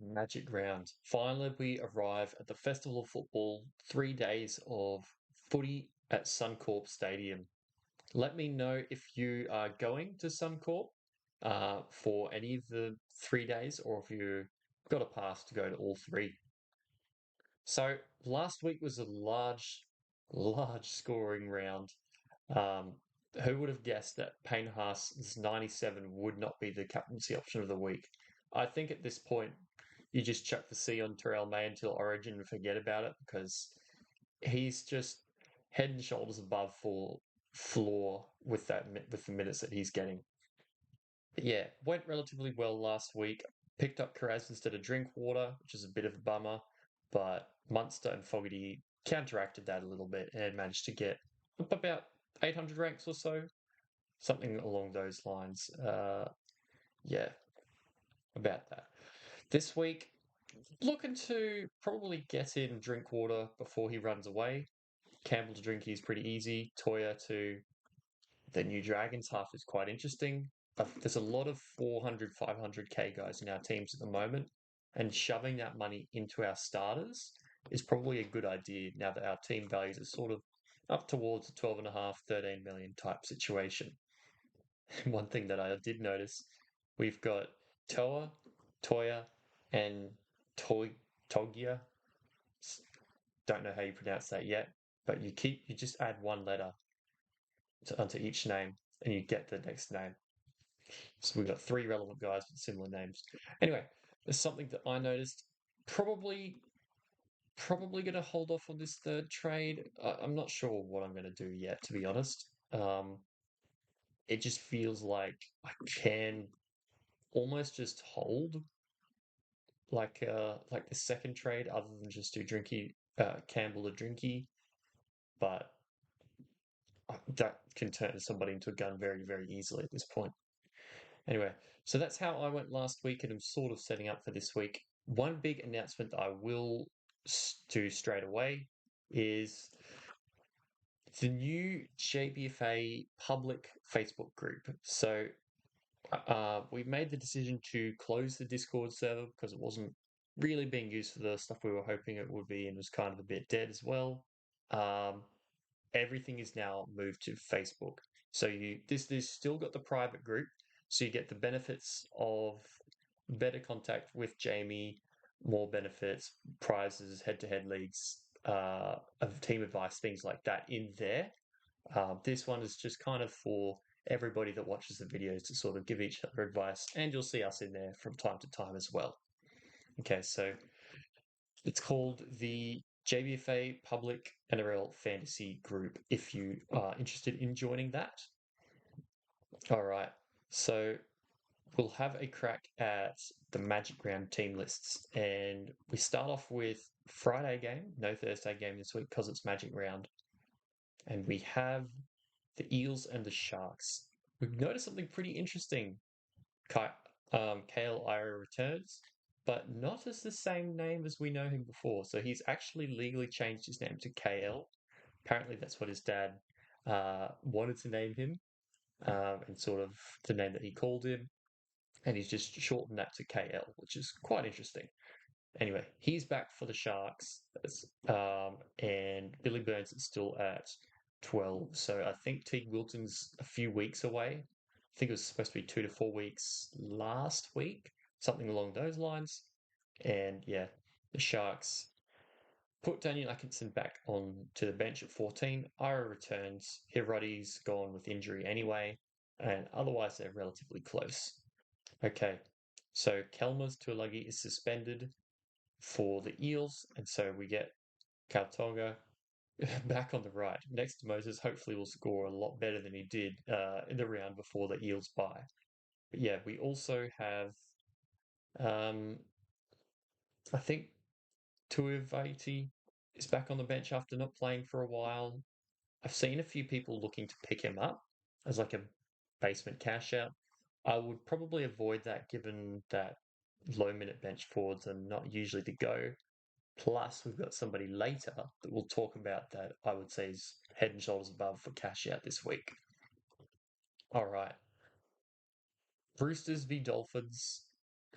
Magic round. Finally, we arrive at the Festival of Football, 3 days of footy at Suncorp Stadium. Let me know if you are going to Suncorp for any of the 3 days or if you've got a pass to go to all three. So last week was a large scoring round. Um, who would have guessed that Payne Haas's 97 would not be the captaincy option of the week? I think at this point, you just chuck the C on Terrell May until Origin and forget about it because he's just head and shoulders above for floor with with the minutes that he's getting. But yeah, went relatively well last week. Picked up Carraz instead of Drinkwater, which is a bit of a bummer, but Munster and Fogarty counteracted that a little bit and managed to get up about 800 ranks or so, something along those lines. Yeah, about that. This week, looking to probably get in Drinkwater before he runs away. Campbell to Drinky is pretty easy. Toya to the new Dragons half is quite interesting. But there's a lot of 400, 500k guys in our teams at the moment, and shoving that money into our starters is probably a good idea now that our team values are sort of up towards a 12.5, 13 million type situation. One thing that I did notice, we've got Toya, and Toy Togia. Don't know how you pronounce that yet, but you just add one letter onto each name, and you get the next name. So we've got three relevant guys with similar names. Anyway, there's something that I noticed. Probably, probably going to hold off on this third trade. I'm not sure what I'm going to do yet, to be honest. It just feels like I can almost just hold like the second trade, other than just do Drinky Campbell to Drinky, but that can turn somebody into a gun very, very easily at this point. Anyway, so that's how I went last week, and I'm sort of setting up for this week. One big announcement that I will do straight away is the new JBFA public Facebook group. So we've made the decision to close the Discord server because it wasn't really being used for the stuff we were hoping it would be, and was kind of a bit dead as well. Um, Everything is now moved to Facebook. So this still got the private group, so you get the benefits of better contact with Jamie, more benefits, prizes, head-to-head leagues, of team advice, things like that in there. This one is just kind of for everybody that watches the videos to sort of give each other advice, and you'll see us in there from time to time as well. Okay, so it's called the JBFA Public NRL Fantasy Group if you are interested in joining that. All right, so we'll have a crack at the Magic Round team lists, and we start off with Friday game, no Thursday game this week because it's Magic Round, and we have the Eels and the Sharks. We've noticed something pretty interesting. Kale Ira returns, but not as the same name as we know him before. So he's actually legally changed his name to KL. Apparently, that's what his dad wanted to name him, and sort of the name that he called him. And he's just shortened that to KL, which is quite interesting. Anyway, he's back for the Sharks, and Billy Burns is still at 12. So I think Teague Wilton's a few weeks away. I think it was supposed to be 2 to 4 weeks last week, something along those lines. And yeah, the Sharks put Daniel Atkinson back on to the bench at 14. Ira returns. Hirotti's gone with injury anyway, and otherwise they're relatively close. Okay, so Kelmers Tuolagi is suspended for the Eels, and so we get Kautonga back on the right next to Moses. Hopefully, will score a lot better than he did in the round before the Eels bye. But yeah, we also have, um, I think Tuivati is back on the bench after not playing for a while. I've seen a few people looking to pick him up as like a basement cash out. I would probably avoid that given that low minute bench forwards are not usually the go. Plus, we've got somebody later that we'll talk about that I would say is head and shoulders above for cash out this week. All right. Roosters v Dolphins.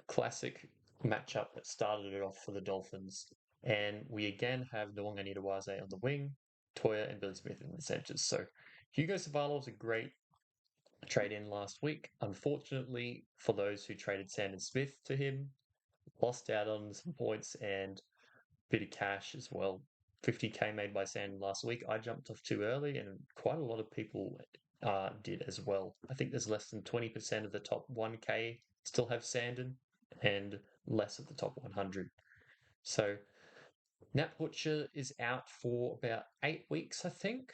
Classic matchup that started it off for the Dolphins. And we again have Nwanga Nitawaze on the wing, Toya and Billy Smith in the centres. So Hugo Savala was a great trade in last week. Unfortunately, for those who traded Sandon Smith to him, lost out on some points and a bit of cash as well. 50k made by Sandon last week. I jumped off too early, and quite a lot of people did as well. I think there's less than 20% of the top 1k still have Sandon, and less of the top 100. So Nat Butcher is out for about 8 weeks, I think,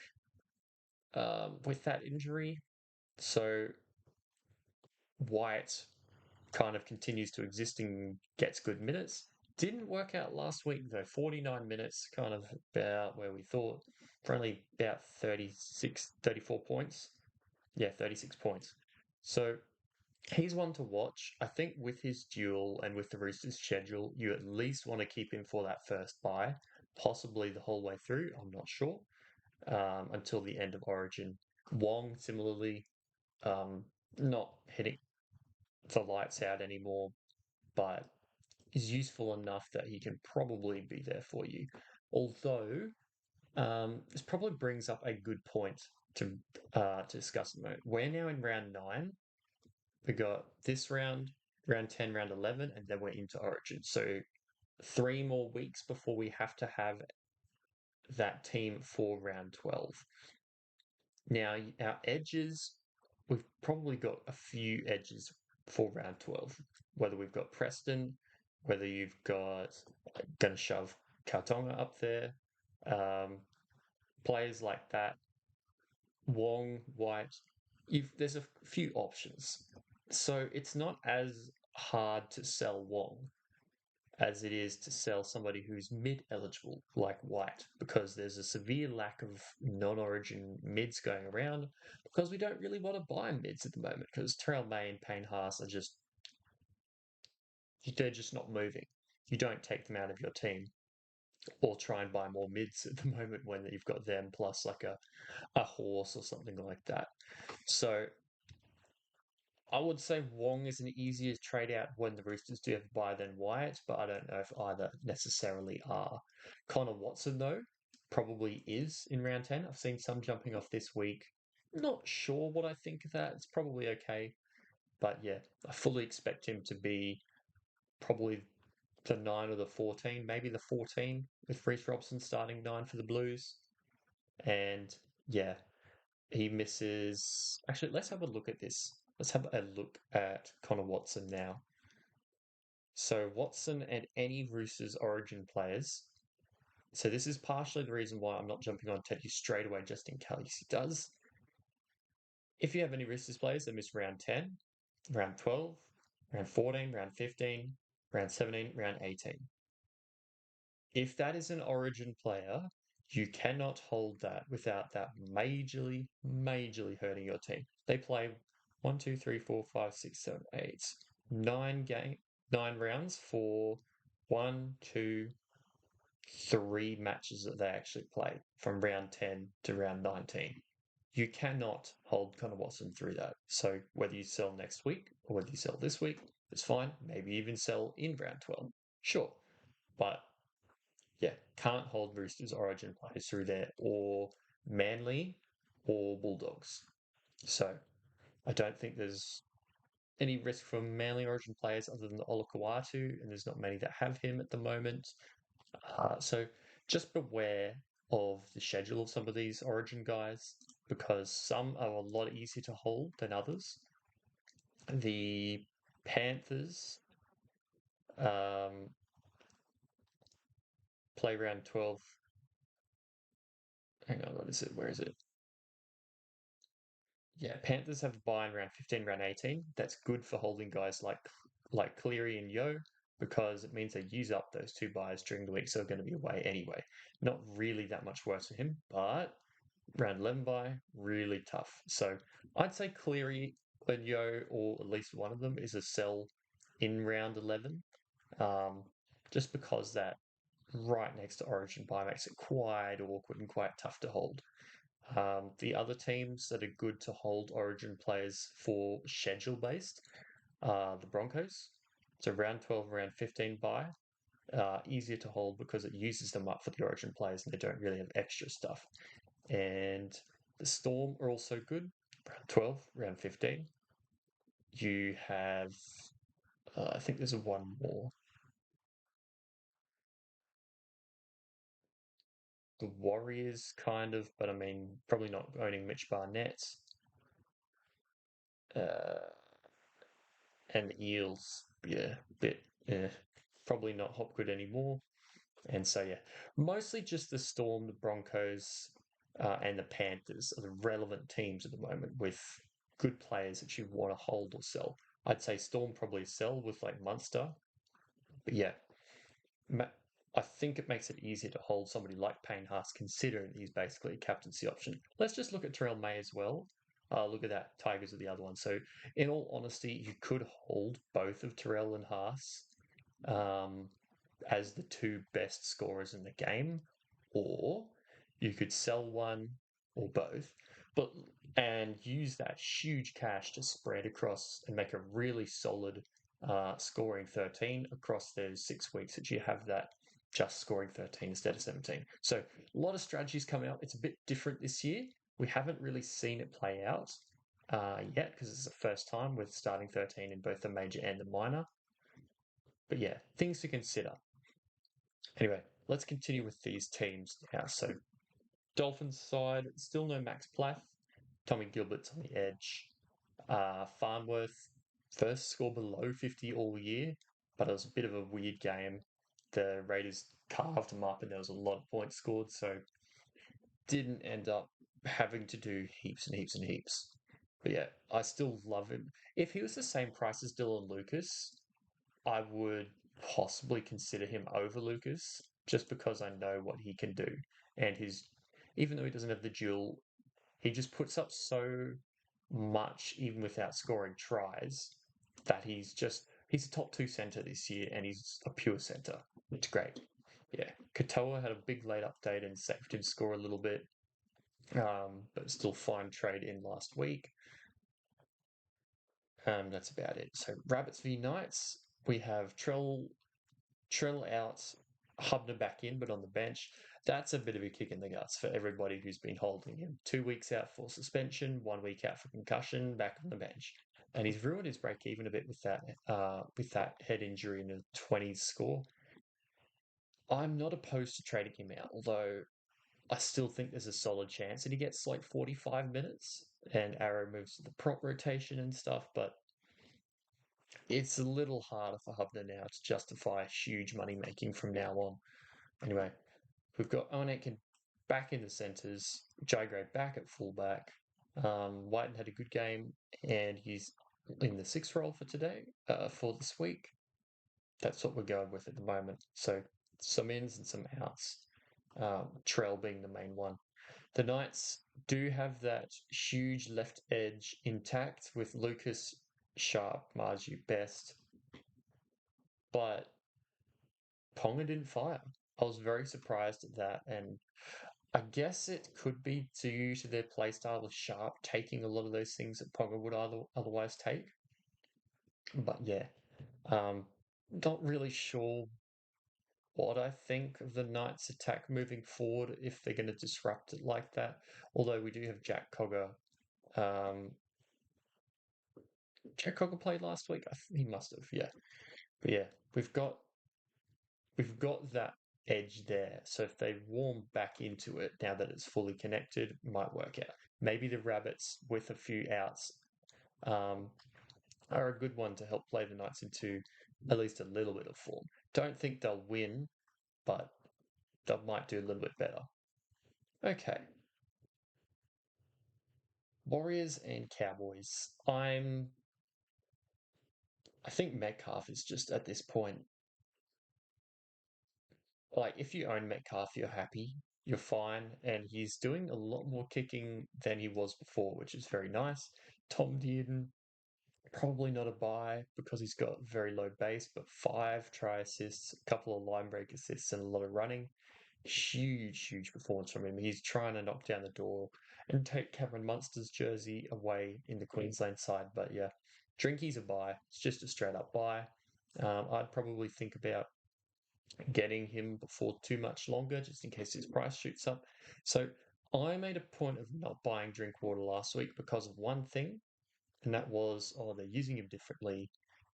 with that injury. So White kind of continues to exist and gets good minutes. Didn't work out last week though. 49 minutes, kind of about where we thought, for only about 36, 34 points. Yeah, 36 points. So he's one to watch. I think with his duel and with the Roosters schedule, you at least want to keep him for that first bye, possibly the whole way through. I'm not sure, until the end of Origin. Wong, similarly, not hitting the lights out anymore, but is useful enough that he can probably be there for you. Although, this probably brings up a good point to discuss at the moment. We're now in round 9. We got this round, round 10, round 11, and then we're into Origin. So 3 more weeks before we have to have that team for round 12. Now, our edges, we've probably got a few edges for round 12, whether we've got Preston, whether you've got, going to shove Kautonga up there, players like that, Wong, White, there's a few options. So it's not as hard to sell Wong as it is to sell somebody who's mid-eligible like White, because there's a severe lack of non-origin mids going around, because we don't really want to buy mids at the moment, because Terrell May and Payne Haas are they're just not moving. You don't take them out of your team or try and buy more mids at the moment when you've got them plus like a horse or something like that. So I would say Wong is an easier trade out when the Roosters do have a buy than Wyatt, but I don't know if either necessarily are. Connor Watson, though, probably is in round 10. I've seen some jumping off this week. Not sure what I think of that. It's probably okay. But yeah, I fully expect him to be probably the 9 or the 14, maybe the 14, with Reece Robson starting 9 for the Blues. And yeah, he misses. Actually, let's have a look at this. Let's have a look at Connor Watson now. So Watson and any Roosters Origin players. So this is partially the reason why I'm not jumping on Teddy straight away, just in case he does. If you have any Roosters players that miss round 10, round 12, round 14, round 15, round 17, round 18. If that is an Origin player, you cannot hold that without that majorly hurting your team. They play 1, 2, 3, 4, 5, 6, 7, 8, 9 rounds for 1, 2, 3 matches that they actually play from round 10 to round 19. You cannot hold Connor Watson through that. So whether you sell next week or whether you sell this week, it's fine. Maybe even sell in round 12. Sure. But yeah, can't hold Roosters Origin players through there, or Manly or Bulldogs. So I don't think there's any risk from Manly Origin players other than Olakawatu, and there's not many that have him at the moment. So just beware of the schedule of some of these Origin guys, because some are a lot easier to hold than others. The Panthers play round 12. Hang on, what is it? Where is it? Yeah, Panthers have a buy in round 15, round 18. That's good for holding guys like Cleary and Yo, because it means they use up those 2 buys during the week, so they're going to be away anyway. Not really that much worse for him, but round 11 buy, really tough. So I'd say Cleary and Yo, or at least one of them, is a sell in round 11, just because that right next to Origin buy makes it quite awkward and quite tough to hold. The other teams that are good to hold Origin players for schedule based are the Broncos. So round 12, round 15 bye. Easier to hold because it uses them up for the Origin players and they don't really have extra stuff. And the Storm are also good. Round 12, round 15. You have, I think there's a one more. The Warriors, kind of, but I mean, probably not owning Mitch Barnett. Uh, and the Eels, yeah, bit, yeah, probably not Hopgood anymore. And so, yeah, mostly just the Storm, the Broncos, and the Panthers are the relevant teams at the moment with good players that you want to hold or sell. I'd say Storm probably sell with like Munster, but yeah, ma- I think it makes it easier to hold somebody like Payne Haas, considering he's basically a captaincy option. Let's just look at Terrell May as well. Look at that. Tigers are the other one. So, in all honesty, you could hold both of Terrell and Haas um, as the two best scorers in the game, or you could sell one or both, but and use that huge cash to spread across and make a really solid scoring 13 across those 6 weeks that you have that just scoring 13 instead of 17. So a lot of strategies coming up. It's a bit different this year. We haven't really seen it play out yet because it's the first time with starting 13 in both the major and the minor. But yeah, things to consider. Anyway, let's continue with these teams now. So, Dolphins side, still no Max Plath. Tommy Gilbert's on the edge. Farnworth, first score below 50 all year, but it was a bit of a weird game. The Raiders carved them up and there was a lot of points scored, so didn't end up having to do heaps and heaps and heaps. But yeah, I still love him. If he was the same price as Dylan Lucas, I would possibly consider him over Lucas just because I know what he can do. And even though he doesn't have the duel, he just puts up so much, even without scoring tries, that he's a top two center this year and he's a pure center. It's great. Yeah. Katoa had a big late update and saved him score a little bit, but still fine trade in last week. That's about it. So Rabbits v Knights, we have Trill out, Hubner back in, but on the bench. That's a bit of a kick in the guts for everybody who's been holding him. 2 weeks out for suspension, 1 week out for concussion, back on the bench. And he's ruined his break even a bit with that head injury in a 20s score. I'm not opposed to trading him out, although I still think there's a solid chance that he gets like 45 minutes and Arrow moves to the prop rotation and stuff, but it's a little harder for Hubner now to justify huge money making from now on. Anyway, we've got Onek back in the centres, Jai back at fullback. Whiten had a good game, and he's in the sixth role for today, for this week. That's what we're going with at the moment. So some ins and some outs. Trell being the main one. The Knights do have that huge left edge intact with Lucas, Sharp, Marju, Best, but Ponga didn't fire. I was very surprised at that, and I guess it could be due to their playstyle of Sharp taking a lot of those things that Ponga would otherwise take. But yeah, um, not really sure what I think of the Knights' attack moving forward if they're going to disrupt it like that. Although we do have Jack Cogger. Um, Jack Cogger played last week. He must have, yeah. But yeah, we've got that edge there. So if they warm back into it now that it's fully connected, it might work out. Maybe the Rabbits with a few outs um, are a good one to help play the Knights into at least a little bit of form. Don't think they'll win, but they might do a little bit better. Okay. Warriors and Cowboys. I think Metcalf is just at this point, like if you own Metcalf, you're happy, you're fine, and he's doing a lot more kicking than he was before, which is very nice. Tom Dearden, probably not a buy because he's got very low base, but 5 try assists, a couple of line break assists, and a lot of running. Huge performance from him. He's trying to knock down the door and take Cameron Munster's jersey away in the Queensland side. But yeah, Drinky's a buy. It's just a straight up buy. I'd probably think about getting him before too much longer, just in case his price shoots up. So I made a point of not buying Drinkwater last week because of one thing, and that was, oh, they're using him differently,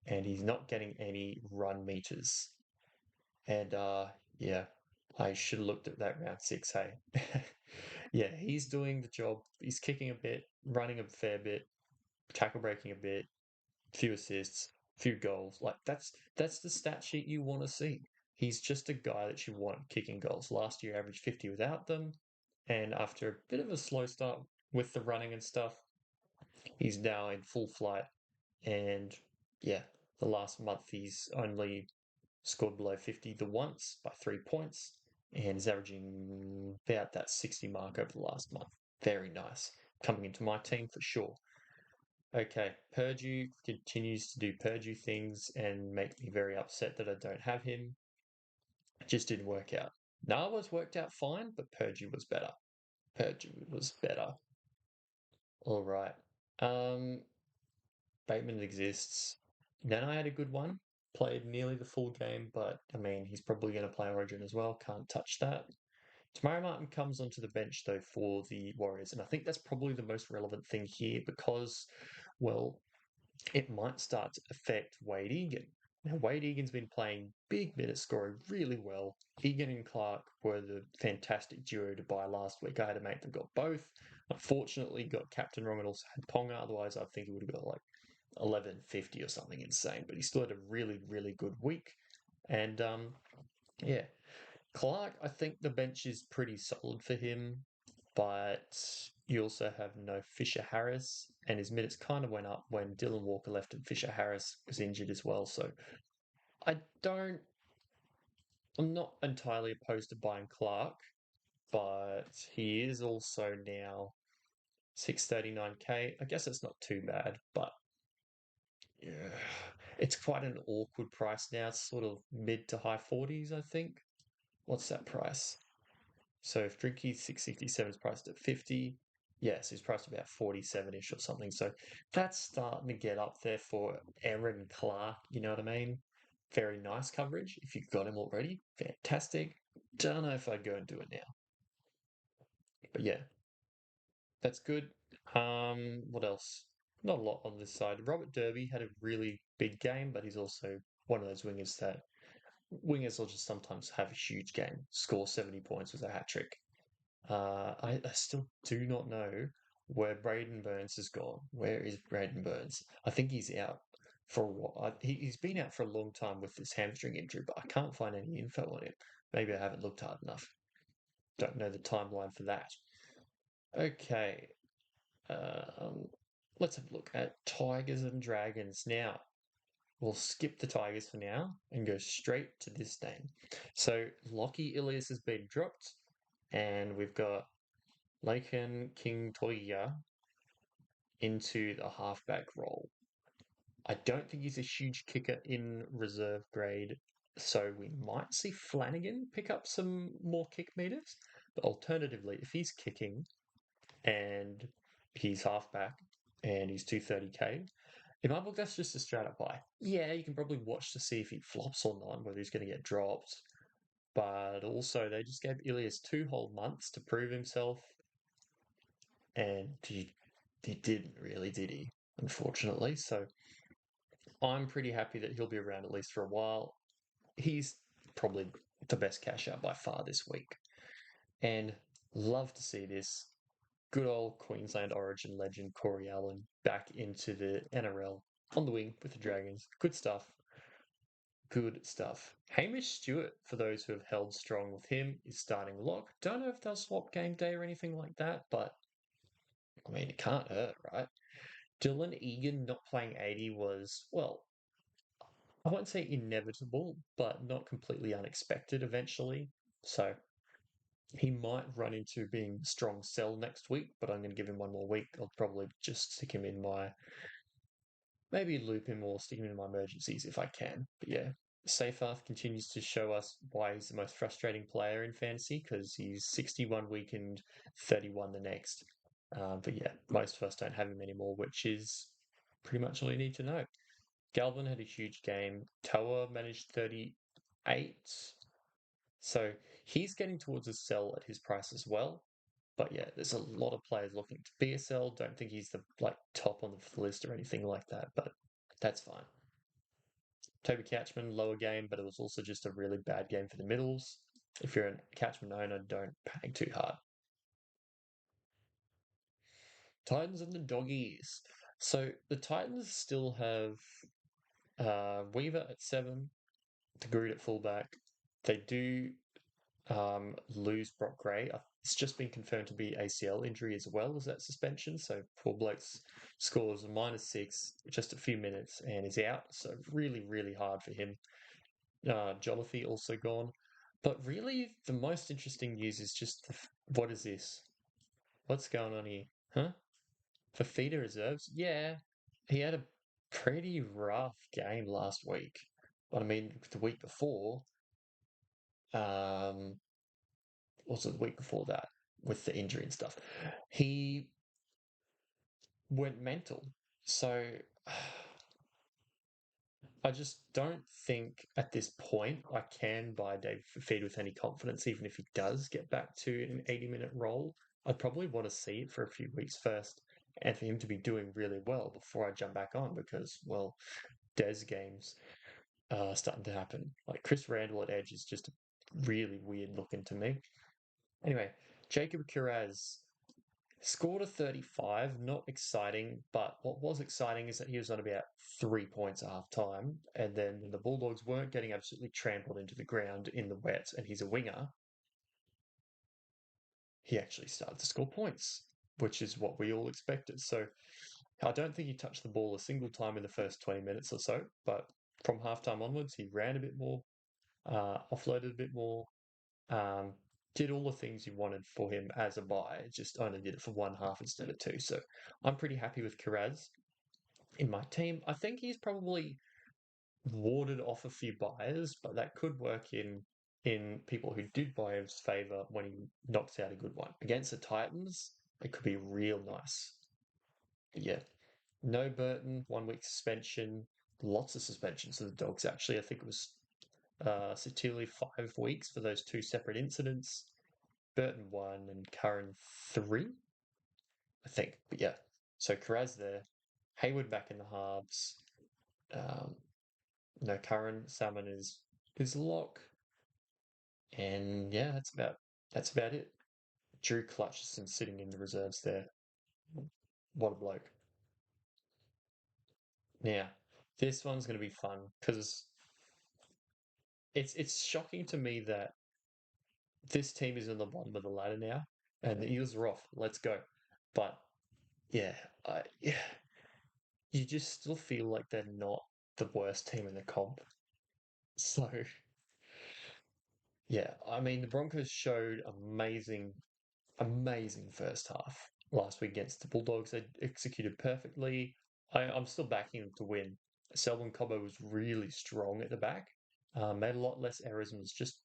and he's not getting any run meters. And yeah, I should have looked at that round six, hey. Yeah, he's doing the job. He's kicking a bit, running a fair bit, tackle breaking a bit, few assists, few goals. Like that's the stat sheet you want to see. He's just a guy that you want kicking goals. Last year averaged 50 without them, and after a bit of a slow start with the running and stuff, he's now in full flight. And yeah, the last month he's only scored below 50 the once by 3 points, and is averaging about that 60 mark over the last month. Very nice. Coming into my team for sure. Okay, Purdue continues to do Purdue things and make me very upset that I don't have him. It just didn't work out. Narwhals worked out fine, but Purdue was better. Purdue was better. All right. Um, Bateman exists. Then I had a good one. Played nearly the full game, but I mean, he's probably going to play Origin as well. Can't touch that. Tamara Martin comes onto the bench though for the Warriors, and I think that's probably the most relevant thing here because, well, it might start to affect Wade Egan. Now, Wade Egan's been playing big minutes, scoring really well. Egan and Clark were the fantastic duo to buy last week. I had a mate that got both. Unfortunately, got captain wrong and also had Ponga. Otherwise, I think he would have got like 1150 or something insane. But he still had a really, really good week. And yeah, Clark, I think the bench is pretty solid for him, but you also have no Fisher Harris, and his minutes kind of went up when Dylan Walker left and Fisher Harris was injured as well. So I don't, I'm not entirely opposed to buying Clark, but he is also now 639k. I guess it's not too bad, but yeah, it's quite an awkward price now. It's sort of mid to high 40s, I think. What's that price? So if Drinky's 667 is priced at 50, yes, he's priced about 47-ish or something. So that's starting to get up there for Aaron Clark, you know what I mean? Very nice coverage. If you've got him already, fantastic. Don't know if I'd go and do it now. But yeah, that's good. What else? Not a lot on this side. Robert Derby had a really big game, but he's also one of those wingers will just sometimes have a huge game, score 70 points with a hat trick. I still do not know where Braden Burns has gone. Where is Braden Burns? I think he's out for a while. He's been out for a long time with this hamstring injury, but I can't find any info on him. Maybe I haven't looked hard enough. Don't know the timeline for that. Okay, um, let's have a look at Tigers and Dragons now. We'll skip the Tigers for now and go straight to this name. So Lockie Ilias has been dropped, and we've got Laken King Toya into the halfback role. I don't think he's a huge kicker in reserve grade, so we might see Flanagan pick up some more kick meters. But alternatively, if he's kicking and he's halfback and he's 230k, in my book, that's just a straight up buy. Yeah, you can probably watch to see if he flops or not, whether he's going to get dropped. But also, they just gave Ilias 2 whole months to prove himself, and he didn't really, did he? Unfortunately. So I'm pretty happy that he'll be around at least for a while. He's probably the best cash out by far this week. And love to see this good old Queensland Origin legend Corey Allen back into the NRL on the wing with the Dragons. Good stuff. Good stuff. Hamish Stewart, for those who have held strong with him, is starting lock. Don't know if they'll swap game day or anything like that, but I mean, it can't hurt, right? Dylan Egan not playing 80 was, well, I won't say inevitable, but not completely unexpected eventually. So he might run into being a strong sell next week, but I'm going to give him one more week. I'll probably just stick him in maybe loop him or stick him in my emergencies if I can. But yeah, Seyfarth continues to show us why he's the most frustrating player in fantasy because he's 61 week and 31 the next. But yeah, most of us don't have him anymore, which is pretty much all you need to know. Galvin had a huge game. Toa managed 38. So he's getting towards a sell at his price as well. But yeah, there's a lot of players looking to be a sell. Don't think he's the top on the list or anything like that, but that's fine. Toby Couchman, lower game, but it was also just a really bad game for the middles. If you're a Couchman owner, don't panic too hard. Titans and the doggies. So the Titans still have Weaver at 7, the Groot at fullback. They do lose Brock Gray. It's just been confirmed to be ACL injury as well as that suspension. So poor bloke's scores a -6, just a few minutes, and is out. So really, really hard for him. Jolliffe also gone. But really, the most interesting news is just what is this? What's going on here? Huh? For feeder reserves? Yeah, he had a pretty rough game last week. But I mean, the week before, um, also the week before that with the injury and stuff, he went mental. So I just don't think at this point I can buy David Fafita with any confidence, even if he does get back to an 80-minute role. I'd probably want to see it for a few weeks first and for him to be doing really well before I jump back on because, well, Des games are starting to happen. Like Chris Randall at Edge is just really weird looking to me. Anyway, Jacob Curaz scored a 35, not exciting, but what was exciting is that he was on about 3 points at half time. And then when the Bulldogs weren't getting absolutely trampled into the ground in the wet, and he's a winger, he actually started to score points, which is what we all expected. So I don't think he touched the ball a single time in the first 20 minutes or so, but from halftime onwards, he ran a bit more, offloaded a bit more, um, did all the things you wanted for him as a buy, just only did it for one half instead of two. So I'm pretty happy with Kiraz in my team. I think he's probably warded off a few buyers, but that could work in people who did buy his favour when he knocks out a good one. Against the Titans, it could be real nice. But yeah, no Burton, 1 week suspension, lots of suspensions of the dogs actually. I think it was Satili 5 weeks for those two separate incidents. Burton 1 and Curran 3, I think. But yeah, so Carraz there, Hayward back in the halves. Um, no Curran, Salmon is lock, and yeah, that's about it. Drew Clutchison sitting in the reserves there. What a bloke! Now, this one's going to be fun because it's shocking to me that this team is in the bottom of the ladder now, and the Eagles are off. Let's go! But yeah, yeah, you just still feel like they're not the worst team in the comp. So, yeah, I mean, the Broncos showed amazing, amazing first half last week against the Bulldogs. They executed perfectly. I'm still backing them to win. Selwyn Cobbo was really strong at the back, made a lot less errors, and was just,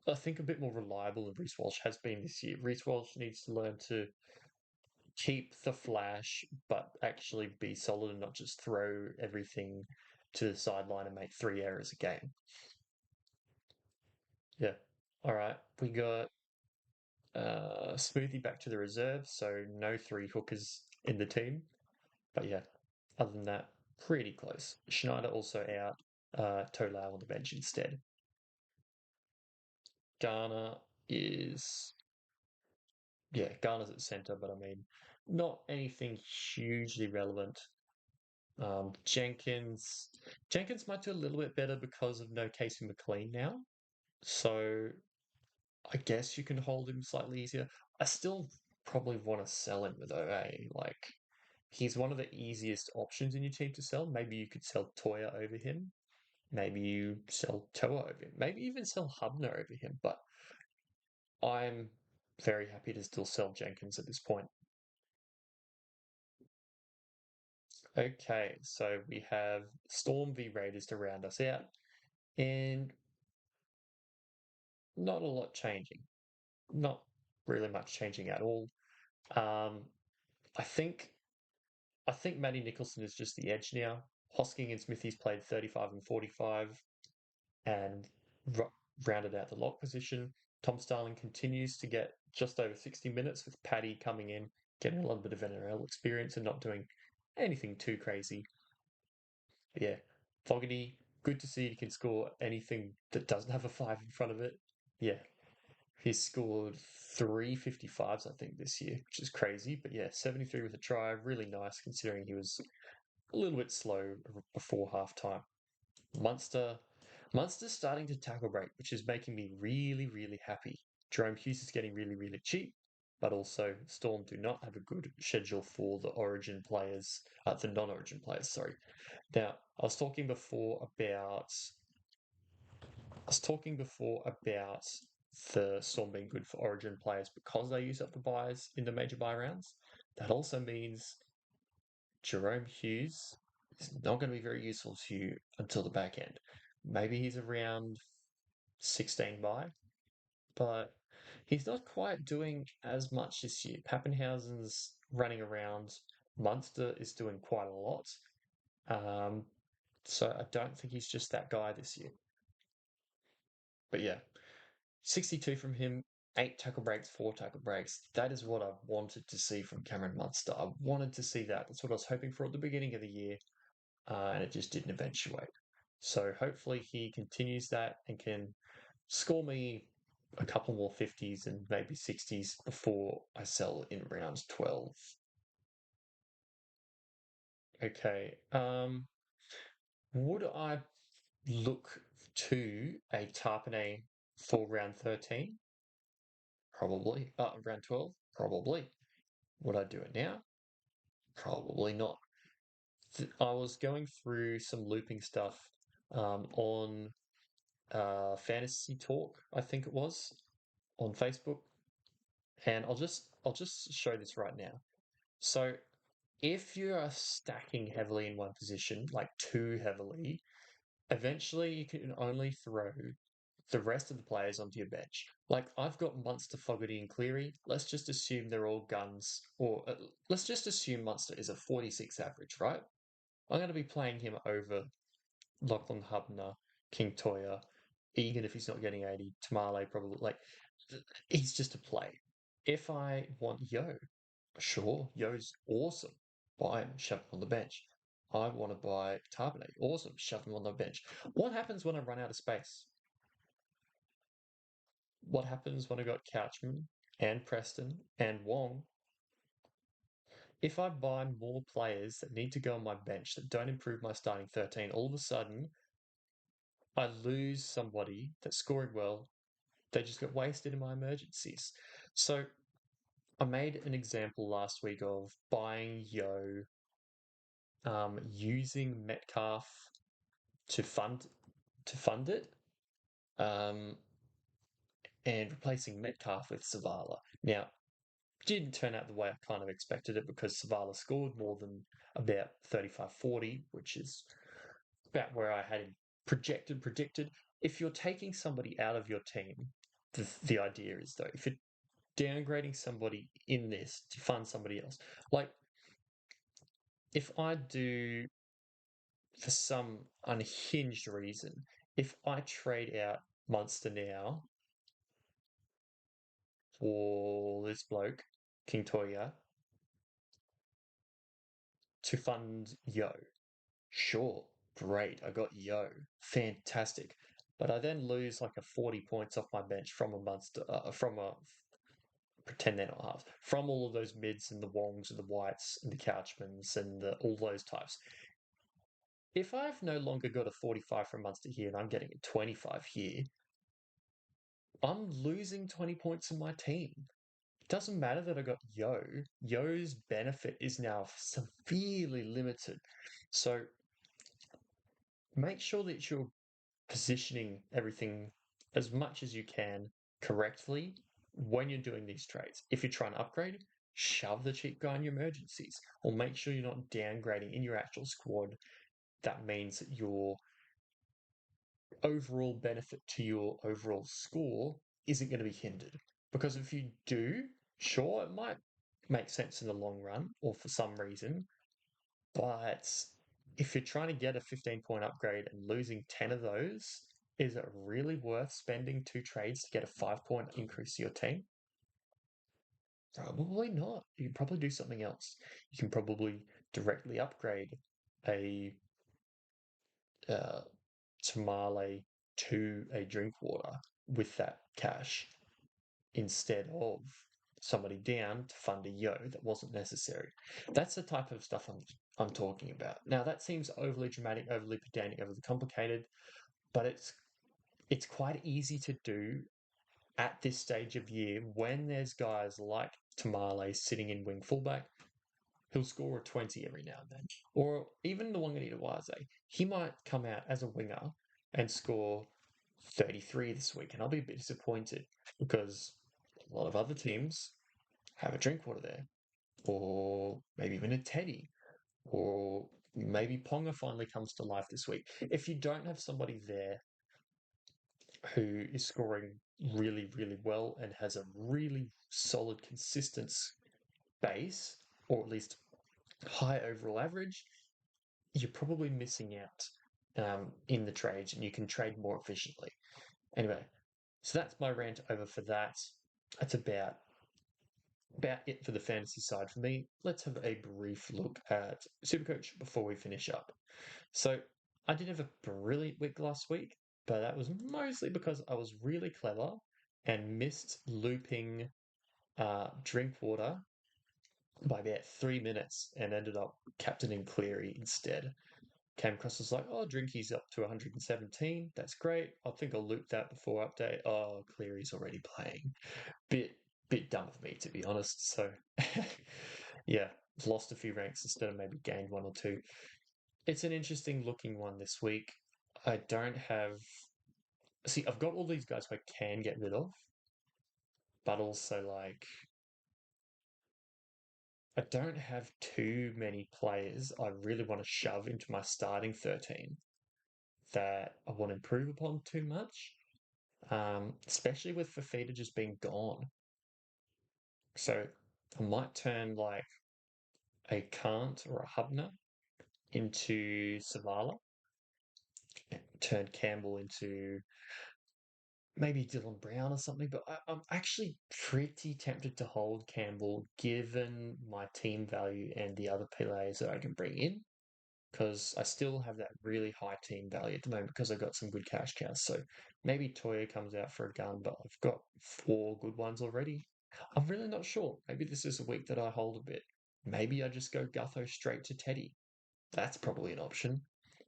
I think, a bit more reliable than Reece Walsh has been this year. Reece Walsh needs to learn to keep the flash, but actually be solid and not just throw everything to the sideline and make 3 errors a game. Yeah. All right. We got Smoothie back to the reserve, so no three hookers in the team. But yeah, other than that, pretty close. Schneider also out. Tolau on the bench instead. Garner is Garner's at centre, but I mean, not anything hugely relevant. Jenkins might do a little bit better because of no Casey McLean now. So I guess you can hold him slightly easier. I still probably want to sell him though, eh? Like he's one of the easiest options in your team to sell. Maybe you could sell Toya over him. Maybe you sell Toa over him. Maybe even sell Hubner over him. But I'm very happy to still sell Jenkins at this point. Okay, so we have Storm v Raiders to round us out, and not a lot changing. Not really much changing at all. Um, I think I think Matty Nicholson is just the edge now. Hosking and Smithies played 35 and 45 and rounded out the lock position. Tom Starling continues to get just over 60 minutes with Paddy coming in, getting a little bit of NRL experience and not doing anything too crazy. But yeah, Fogarty, good to see he can score anything that doesn't have a 5 in front of it. Yeah, he's scored 355s, I think, this year, which is crazy. But yeah, 73 with a try, really nice considering he was a little bit slow before half time. Munster, Munster's starting to tackle break, which is making me really, really happy. Jerome Hughes is getting really, really cheap, but also Storm do not have a good schedule for the Origin players, the non-Origin players. Sorry. Now, I was talking before about the Storm being good for Origin players because they use up the buys in the major buy rounds. That also means Jerome Hughes is not going to be very useful to you until the back end. Maybe he's around 16 buy, but he's not quite doing as much this year. Pappenhausen's running around. Munster is doing quite a lot. Um, so I don't think he's just that guy this year. But yeah, 62 from him, 8 tackle breaks, 4 tackle breaks. That is what I wanted to see from Cameron Munster. I wanted to see that. That's what I was hoping for at the beginning of the year, and it just didn't eventuate. So hopefully he continues that and can score me a couple more 50s and maybe 60s before I sell in round 12. Okay. Would I look to a Tarpanay for round 13? Probably. Round 12? Probably. Would I do it now? Probably not. I was going through some looping stuff on Fantasy Talk, I think it was, on Facebook, and I'll just show this right now. So if you are stacking heavily in one position, like too heavily, eventually you can only throw the rest of the players onto your bench. Like I've got Munster, Fogarty, and Cleary. Let's just assume they're all guns, or let's just assume Munster is a 46 average, right? I'm going to be playing him over Lachlan Hubner, King Toya, Egan if he's not getting 80, Tamale probably. Like he's just a play. If I want Yo, sure, Yo's awesome. Buy him, shove him on the bench. I want to buy Tarbonate. Awesome, shove him on the bench. What happens when I run out of space? What happens when I got Couchman and Preston and Wong? If I buy more players that need to go on my bench that don't improve my starting 13, all of a sudden I lose somebody that's scoring well. They just get wasted in my emergencies. So I made an example last week of buying Yo, using Metcalf to fund it, um, and replacing Metcalf with Savala. Now, didn't turn out the way I kind of expected it because Savala scored more than about 35-40, which is about where I had him predicted. If you're taking somebody out of your team, the idea is though, if you're downgrading somebody in this to fund somebody else, like if I do for some unhinged reason, if I trade out Munster now for this bloke, King Toya, to fund Yo, sure, great, I got Yo, fantastic. But I then lose like a 40 points off my bench from a Munster, from a pretend they're not halves, from all of those mids and the Wongs and the Whites and the Couchmans and all those types. If I've no longer got a 45 from Munster here and I'm getting a 25 here, I'm losing 20 points in my team. It doesn't matter that I got Yo. Yo's benefit is now severely limited. So make sure that you're positioning everything as much as you can correctly when you're doing these trades. If you're trying to upgrade, shove the cheap guy in your emergencies, or make sure you're not downgrading in your actual squad. That means that your overall benefit to your overall score isn't going to be hindered. Because if you do, sure, it might make sense in the long run or for some reason, but if you're trying to get a 15-point upgrade and losing 10 of those, is it really worth spending 2 trades to get a 5-point increase to your team? Probably not. You can probably do something else. You can probably directly upgrade a uh, tamale to a Drinkwater with that cash instead of somebody down to fund a yo that wasn't necessary. That's the type of stuff I'm talking about. Now that seems overly dramatic, overly pedantic, overly complicated, but it's quite easy to do at this stage of year when there's guys like Tamale sitting in wing fullback. He'll score a 20 every now and then. Or even the Wanganita Wise, he might come out as a winger and score 33 this week, and I'll be a bit disappointed because a lot of other teams have a Drinkwater there, or maybe even a Teddy, or maybe Ponga finally comes to life this week. If you don't have somebody there who is scoring really, really well and has a really solid, consistent base, or at least high overall average, you're probably missing out in the trades, and you can trade more efficiently. Anyway, so that's my rant over for that. That's about it for the fantasy side for me. Let's have a brief look at Supercoach before we finish up. So I did have a brilliant week last week, but that was mostly because I was really clever and missed looping Drinkwater by about 3 minutes and ended up captaining Cleary instead. Came across as like, oh, Drinky's up to 117. That's great. I think I'll loop that before update. Oh, Cleary's already playing. Bit dumb of me, to be honest. So, yeah, lost a few ranks instead of maybe gained one or two. It's an interesting looking one this week. I don't have. See, I've got all these guys who I can get rid of, but also, like, I don't have too many players I really want to shove into my starting 13 that I want to improve upon too much, especially with Fafita just being gone. So I might turn like a Kant or a Hubner into Savala, turn Campbell into maybe Dylan Brown or something. But I'm actually pretty tempted to hold Campbell given my team value and the other players that I can bring in, because I still have that really high team value at the moment because I've got some good cash cows. So maybe Toya comes out for a gun, but I've got 4 good ones already. I'm really not sure. Maybe this is a week that I hold a bit. Maybe I just go Gutho straight to Teddy. That's probably an option.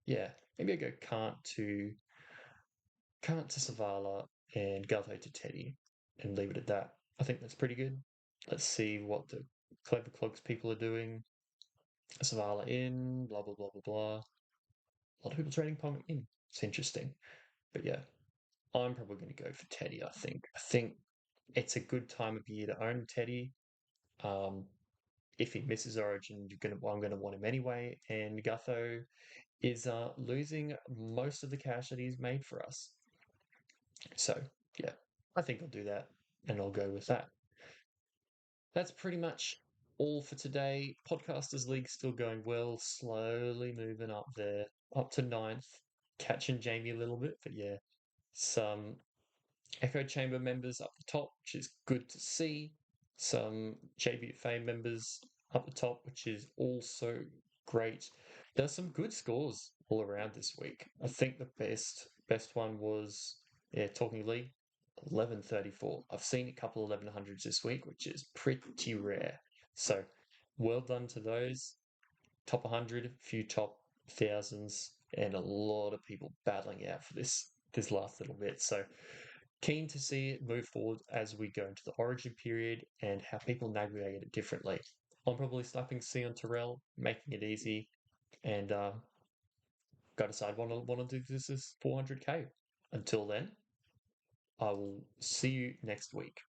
Yeah, maybe I go Kant to Savala and Gutho to Teddy and leave it at that. I think that's pretty good. Let's see what the Clever Clogs people are doing. Savala in, blah, blah, blah, blah, blah. A lot of people trading Pong in. It's interesting. But yeah, I'm probably going to go for Teddy, I think. I think it's a good time of year to own Teddy. Um, if he misses Origin, I'm going to want him anyway. And Gutho is losing most of the cash that he's made for us. So yeah, I think I'll do that, and I'll go with that. That's pretty much all for today. Podcasters League still going well, slowly moving up there, up to ninth, catching Jamie a little bit, but yeah, some Echo Chamber members up the top, which is good to see. Some JB Fame members up the top, which is also great. There's some good scores all around this week. I think the best one was, yeah, Talking League, 1134. I've seen a couple 1100s this week, which is pretty rare. So well done to those. Top 100, a few top thousands, and a lot of people battling out for this last little bit. So keen to see it move forward as we go into the origin period and how people navigate it differently. I'm probably slapping C on Terrell, making it easy, and got to decide want to do this as 400k. Until then, I will see you next week.